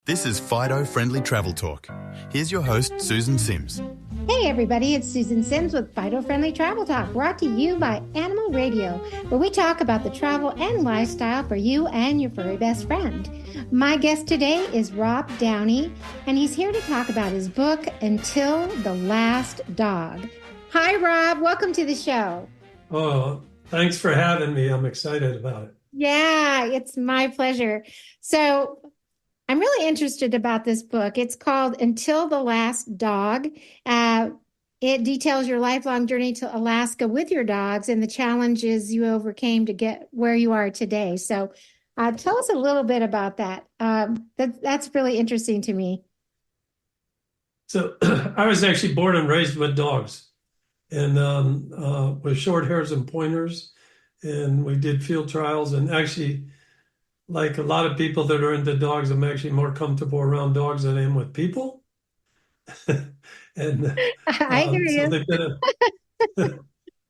This is Fido Friendly Travel Talk. Here's your host, Susan Sims. Hey everybody, it's Susan Sims with Fido Friendly Travel Talk, brought to you by Animal Radio, where we talk about the travel and lifestyle for you and your furry best friend. My guest today is Rob Downey, and he's here to talk about his book, Until the Last Dog. Hi Rob, welcome to the show. Oh, thanks for having me. I'm excited about it. Yeah, it's my pleasure. So I'm really interested about this book. It's called Until the Last Dog. It details your lifelong journey to Alaska with your dogs and the challenges you overcame to get where you are today. So tell us a little bit about that. That's really interesting to me. So I was actually born and raised with dogs and with short hairs and pointers. And we did field trials, and actually, like a lot of people that are into dogs, I'm actually more comfortable around dogs than I am with people. And I hear you. So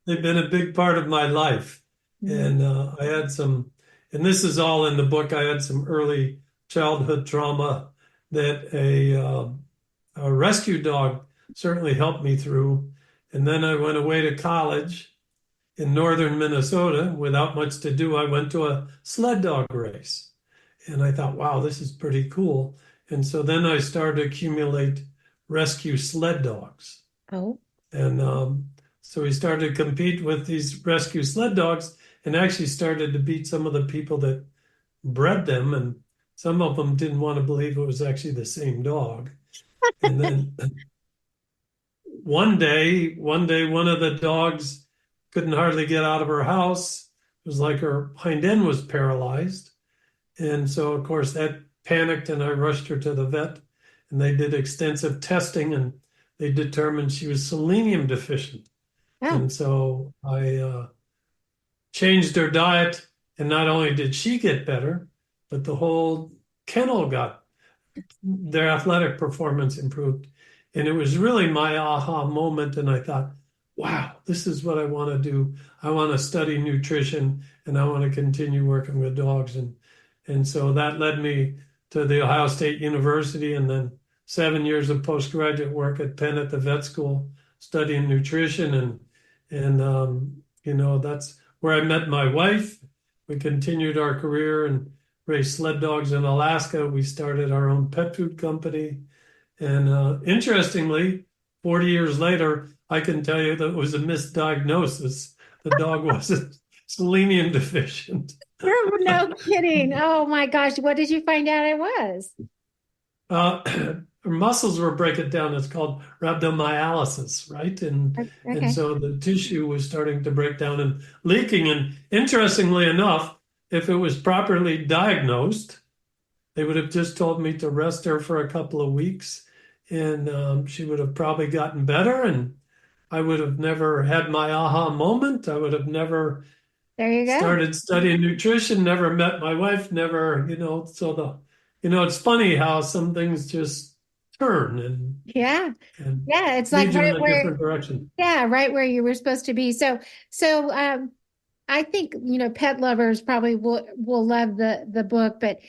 they've been a big part of my life. And I had some, and this is all in the book, I had some early childhood trauma that a rescue dog certainly helped me through. And then I went away to college in northern Minnesota. Without much to do, I went to a sled dog race. And I thought, wow, this is pretty cool. And so then I started to accumulate rescue sled dogs. Oh. And so we started to compete with these rescue sled dogs and actually started to beat some of the people that bred them. And some of them didn't want to believe it was actually the same dog. And then one day, one of the dogs couldn't hardly get out of her house. It was like her hind end was paralyzed. And so, of course, that panicked, and I rushed her to the vet, and they did extensive testing, and they determined she was selenium deficient. Oh. And so I changed her diet, and not only did she get better, but the whole kennel their athletic performance improved. And it was really my aha moment, and I thought, wow, this is what I want to do. I want to study nutrition, and I want to continue working with dogs. And so that led me to the Ohio State University, and then 7 years of postgraduate work at Penn at the vet school, studying nutrition. And that's where I met my wife. We continued our career and raised sled dogs in Alaska. We started our own pet food company. And interestingly, 40 years later, I can tell you that it was a misdiagnosis. The dog wasn't selenium deficient. No kidding. Oh my gosh. What did you find out it was? Her muscles were breaking down. It's called rhabdomyolysis, right? And so the tissue was starting to break down and leaking. And interestingly enough, if it was properly diagnosed, they would have just told me to rest her for a couple of weeks, and she would have probably gotten better, and I would have never had my aha moment. I would have never started studying nutrition, never met my wife, never, so it's funny how some things just turn and it's like lead you in a different direction. Yeah, right where you were supposed to be. So I think, pet lovers probably will love the book, but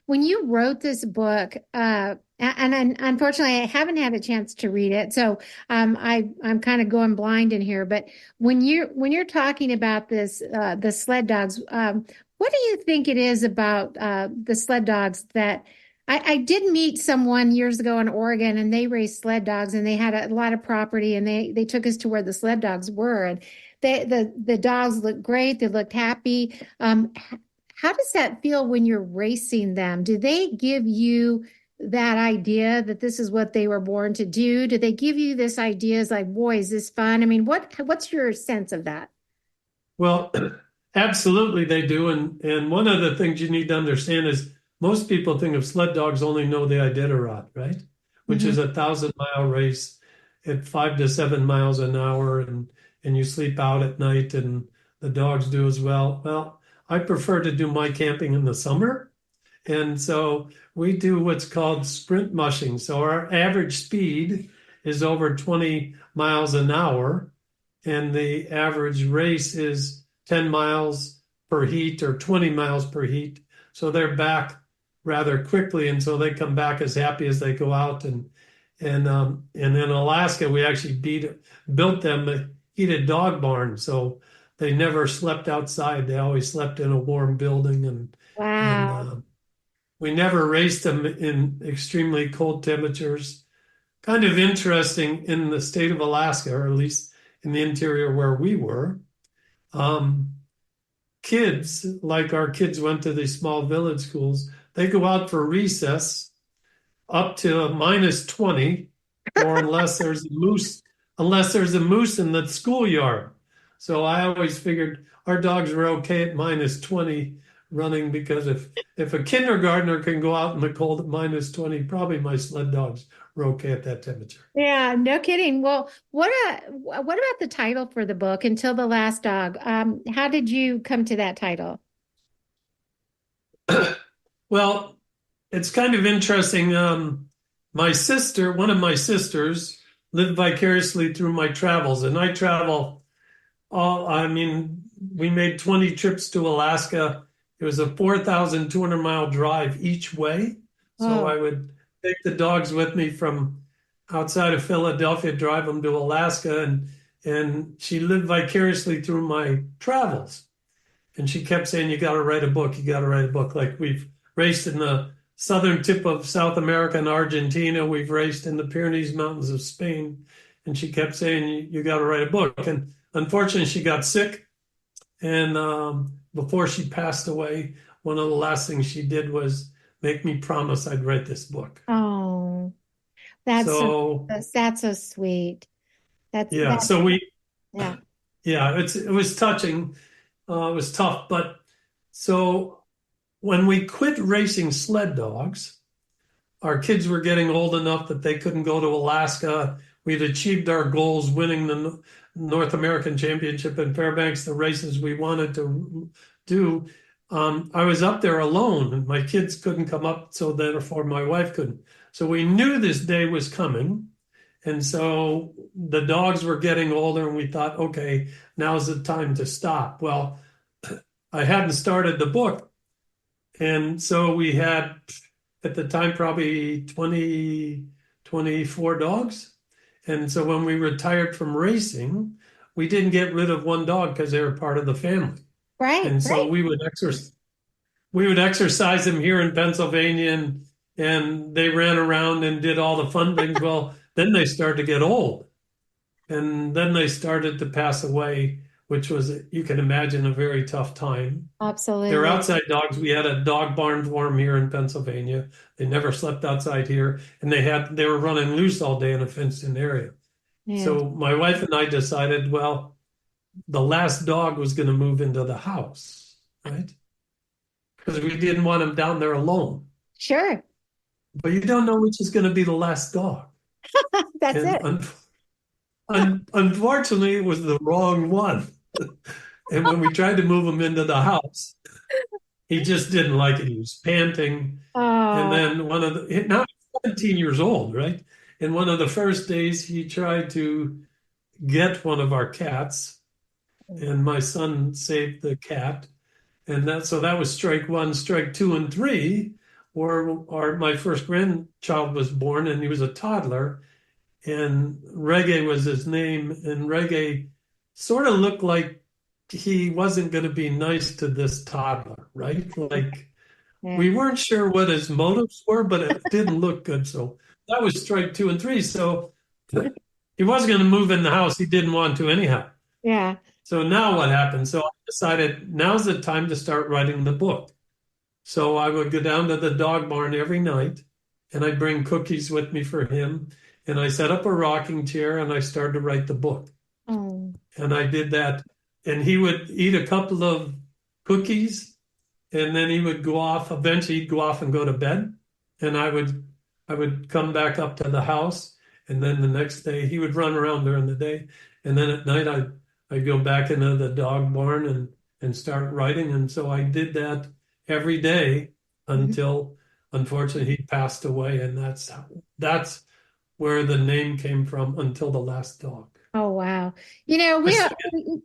when you wrote this book, and unfortunately I haven't had a chance to read it, so I'm kind of going blind in here. But when you're talking about this, the sled dogs, what do you think it is about the sled dogs that I did meet someone years ago in Oregon, and they raised sled dogs, and they had a lot of property, and they took us to where the sled dogs were, and the dogs looked great. They looked happy. How does that feel when you're racing them? Do they give you that idea that this is what they were born to do? Do they give you this idea as like, boy, is this fun? I mean, what's your sense of that? Well, absolutely they do. And one of the things you need to understand is most people think of sled dogs only know the Iditarod, right? Which is a 1,000-mile race at 5 to 7 miles an hour, and you sleep out at night, and the dogs do as well. Well, I prefer to do my camping in the summer. And so we do what's called sprint mushing. So our average speed is over 20 miles an hour, and the average race is 10 miles per heat or 20 miles per heat. So they're back rather quickly, and so they come back as happy as they go out. And in Alaska, we actually built them a heated dog barn, so they never slept outside. They always slept in a warm building, and Wow. we never raised them in extremely cold temperatures. Kind of interesting in the state of Alaska, or at least in the interior where we were. Um, Kids, like our kids went to these small village schools, they go out for recess up to minus 20, or unless there's a moose in the schoolyard. So I always figured our dogs were okay at minus 20 running, because if a kindergartner can go out in the cold at minus 20, probably my sled dogs were okay at that temperature. Yeah, no kidding. Well, what about the title for the book, Until the Last Dog? How did you come to that title? Well, it's kind of interesting. One of my sisters, lived vicariously through my travels, and I travel I mean, we made 20 trips to Alaska. It was a 4,200-mile drive each way. So Oh, I would take the dogs with me from outside of Philadelphia, drive them to Alaska, and she lived vicariously through my travels. And she kept saying, "You got to write a book. You got to write a book." Like, we've raced in the southern tip of South America and Argentina. We've raced in the Pyrenees Mountains of Spain. And she kept saying, "You got to write a book." And unfortunately, she got sick. And before she passed away, one of the last things she did was make me promise I'd write this book. oh, that's so So, that's so sweet. yeah, That's yeah. it was touching. It was tough. But so when we quit racing sled dogs, our kids were getting old enough that they couldn't go to Alaska. We'd achieved our goals, winning the North American Championship in Fairbanks, the races we wanted to do. I was up there alone, and my kids couldn't come up, so therefore my wife couldn't. So we knew this day was coming. And so the dogs were getting older, and we thought, okay, now's the time to stop. Well, I hadn't started the book. And so we had, at the time, probably 20, 24 dogs. And so when we retired from racing, we didn't get rid of one dog because they were part of the family. Right, And so right. we would exercise them here in Pennsylvania, and they ran around and did all the fun things. Well, then they started to get old, and then they started to pass away, which was, you can imagine, a very tough time. They're Absolutely. outside dogs. We had a dog barn for them here in Pennsylvania. They never slept outside here, and they were running loose all day in a fenced-in area. Yeah. So my wife and I decided, well, the last dog was going to move into the house, right? Because we didn't want him down there alone. Sure. But you don't know which is going to be the last dog. That's And it. unfortunately, it was the wrong one. And when we tried to move him into the house, he just didn't like it. He was panting. And Oh, then now he's 17 years old, right? And one of the first days, he tried to get one of our cats, and my son saved the cat. And that was strike one. Strike two and three, where my first grandchild was born, and he was a toddler, and Reggae was his name. And Reggae sort of looked like he wasn't going to be nice to this toddler, right? Like, yeah. we weren't sure what his motives were, but it didn't look good. So that was strike two and three. So he wasn't going to move in the house. He didn't want to anyhow. Yeah. So now what happened? So I decided now's the time to start writing the book. So I would go down to the dog barn every night, and I'd bring cookies with me for him. And I set up a rocking chair, and I started to write the book. Oh, And I did that. And he would eat a couple of cookies, and then he would go off. Eventually, he'd go off and go to bed. And I would come back up to the house. And then the next day, he would run around during the day. And then at night, I'd go back into the dog barn and start writing. And so I did that every day mhm. until, unfortunately, he passed away. And that's where the name came from, Until the Last Dog. Oh, wow. You know, I we, still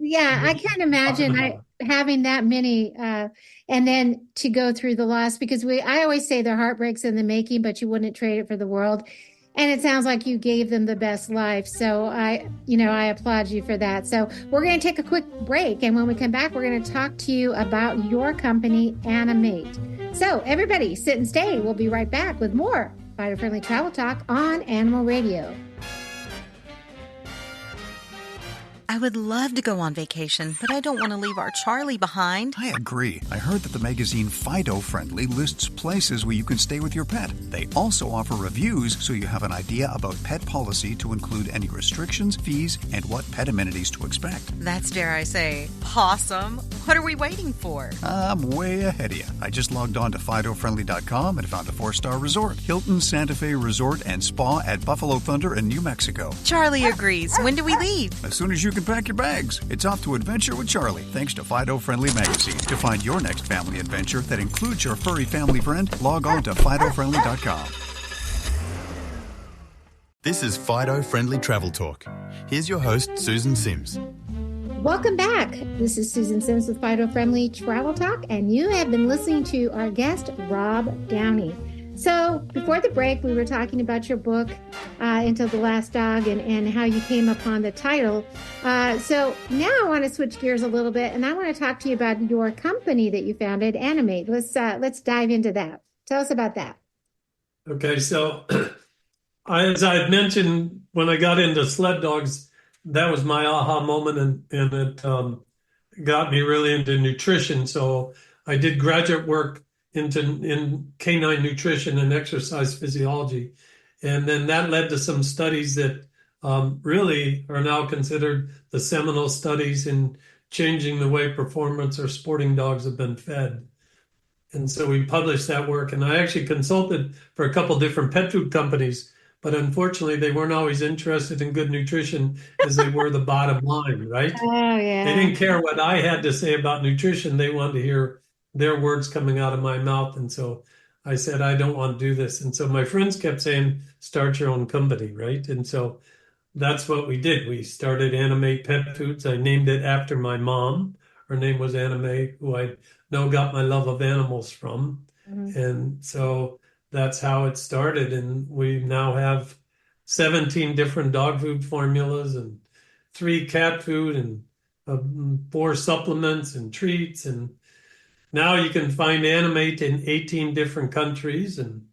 yeah, I get can't talking imagine about having that many, and then to go through the loss because I always say their heartbreaks in the making, but you wouldn't trade it for the world. And it sounds like you gave them the best life. So I applaud you for that. So we're going to take a quick break. And when we come back, we're going to talk to you about your company, Annamaet. So everybody sit and stay. We'll be right back with more Fighter Friendly Travel Talk on Animal Radio. I would love to go on vacation, but I don't want to leave our Charlie behind. I agree. I heard that the magazine Fido Friendly lists places where you can stay with your pet. They also offer reviews so you have an idea about pet policy to include any restrictions, fees, and what pet amenities to expect. That's, dare I say, awesome. What are we waiting for? I'm way ahead of you. I just logged on to FidoFriendly.com and found a 4-star resort, Hilton Santa Fe Resort and Spa at Buffalo Thunder in New Mexico. Charlie agrees. When do we leave? As soon as you can pack your bags. It's off to adventure with Charlie, thanks to Fido Friendly Magazine. To find your next family adventure that includes your furry family friend, log on to FidoFriendly.com. This is Fido Friendly Travel Talk. Here's your host, Susan Sims. Welcome back. This is Susan Sims with Fido Friendly Travel Talk, and you have been listening to our guest, Rob Downey. So before the break, we were talking about your book, Until the Last Dog, and how you came upon the title. So now I want to switch gears a little bit, and I want to talk to you about your company that you founded, Annamaet. Let's dive into that. Tell us about that. Okay, so as I had mentioned, when I got into sled dogs, that was my aha moment, and it got me really into nutrition. So I did graduate work in canine nutrition and exercise physiology. And then that led to some studies that really are now considered the seminal studies in changing the way performance or sporting dogs have been fed. And so we published that work, and I actually consulted for a couple different pet food companies, but unfortunately they weren't always interested in good nutrition as they were the bottom line, right? Oh, yeah. They didn't care what I had to say about nutrition. They wanted to hear their words coming out of my mouth. And so I said, I don't want to do this. And so my friends kept saying, start your own company, right? And so that's what we did. We started Annamaet Pet Foods. I named it after my mom. Her name was Annamaet, who I know got my love of animals from. Mm-hmm. And so that's how it started. And we now have 17 different dog food formulas and 3 cat food and 4 supplements and treats. And now you can find Annamaet in 18 different countries, and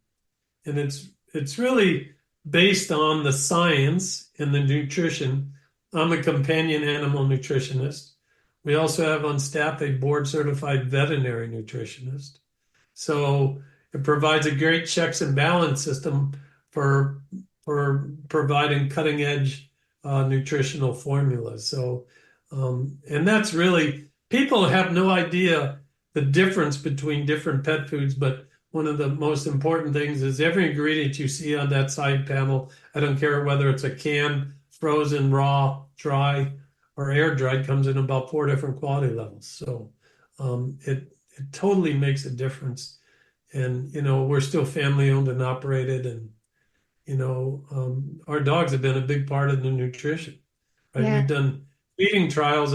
it's really based on the science and the nutrition. I'm a companion animal nutritionist. We also have on staff a board-certified veterinary nutritionist. So it provides a great checks and balance system for providing cutting-edge nutritional formulas. So, and that's really, people have no idea the difference between different pet foods, but one of the most important things is every ingredient you see on that side panel, I don't care whether it's a can, frozen, raw, dry, or air dried, comes in about 4 different quality levels. So it totally makes a difference. And, we're still family owned and operated, and, our dogs have been a big part of the nutrition, right? Yeah. We've done feeding trials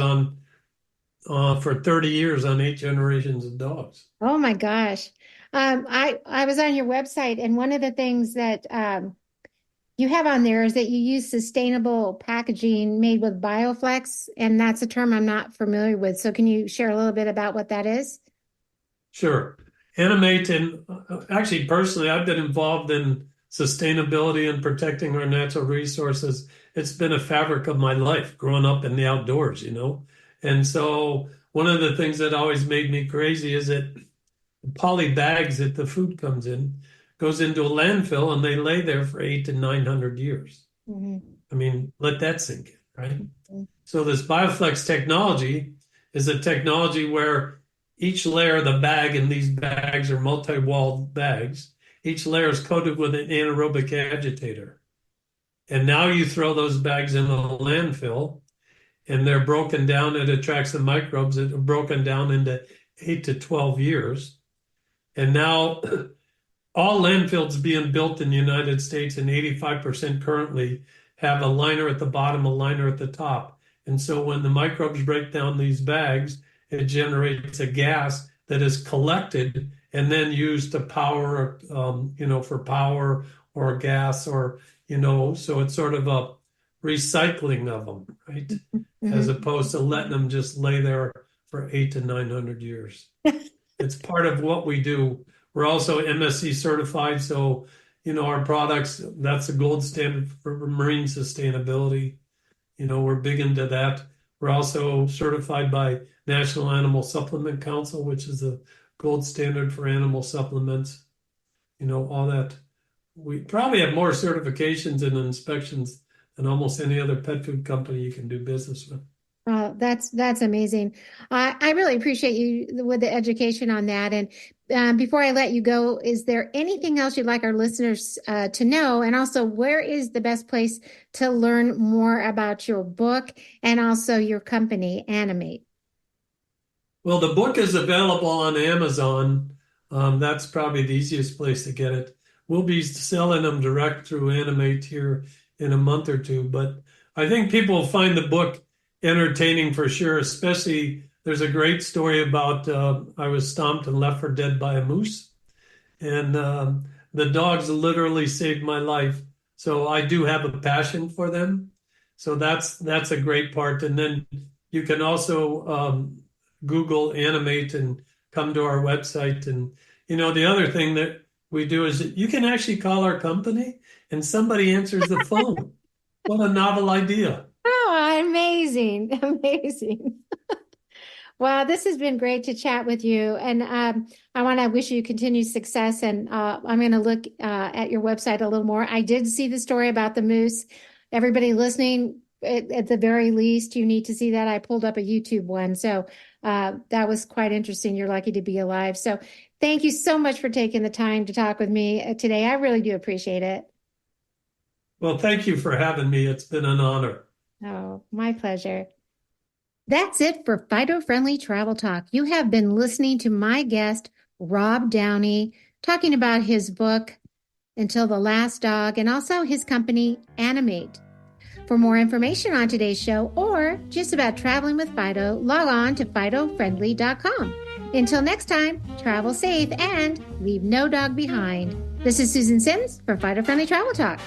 for 30 years on 8 generations of dogs. Oh my gosh. I was on your website, and one of the things that you have on there is that you use sustainable packaging made with Bioflex, and that's a term I'm not familiar with. So can you share a little bit about what that is? Sure. Annamaet, and actually personally, I've been involved in sustainability and protecting our natural resources. It's been a fabric of my life growing up in the outdoors, And so one of the things that always made me crazy is that the poly bags that the food comes in goes into a landfill, and they lay there for 800 to 900 years. Mm-hmm. I mean, let that sink in, right? Mm-hmm. So this Bioflex technology is a technology where each layer of the bag, and these bags are multi-walled bags, each layer is coated with an anaerobic agitator. And now you throw those bags in a landfill, and they're broken down. It attracts the microbes that are broken down into 8 to 12 years. And now all landfills being built in the United States, and 85% currently, have a liner at the bottom, a liner at the top. And so when the microbes break down these bags, it generates a gas that is collected and then used to power, for power or gas or, so it's sort of a recycling of them, right? Mm-hmm. As opposed to letting them just lay there for 800 to 900 years. It's part of what we do. We're also MSC certified, so our products, that's the gold standard for marine sustainability. We're big into that. We're also certified by National Animal Supplement Council, which is the gold standard for animal supplements. All that. We probably have more certifications and inspections than almost any other pet food company you can do business with. That's amazing. I really appreciate you with the education on that. And before I let you go, is there anything else you'd like our listeners to know? And also, where is the best place to learn more about your book and also your company, Annamaet? Well, the book is available on Amazon. That's probably the easiest place to get it. We'll be selling them direct through Annamaet here in a month or two. But I think people will find the book entertaining for sure, especially there's a great story about I was stomped and left for dead by a moose. And the dogs literally saved my life. So I do have a passion for them. So that's a great part. And then you can also Google Annamaet and come to our website. And, the other thing that we do is you can actually call our company and somebody answers the phone. What a novel idea. Oh, amazing. Amazing. Well, this has been great to chat with you. And I want to wish you continued success. And I'm going to look at your website a little more. I did see the story about the moose. Everybody listening, at the very least, you need to see that. I pulled up a YouTube one. So that was quite interesting. You're lucky to be alive. So thank you so much for taking the time to talk with me today. I really do appreciate it. Well, thank you for having me. It's been an honor. Oh, my pleasure. That's it for Fido-Friendly Travel Talk. You have been listening to my guest, Rob Downey, talking about his book, Until the Last Dog, and also his company, Annamaet. For more information on today's show or just about traveling with Fido, log on to FidoFriendly.com. Until next time, travel safe and leave no dog behind. This is Susan Sims for Fido-Friendly Travel Talk.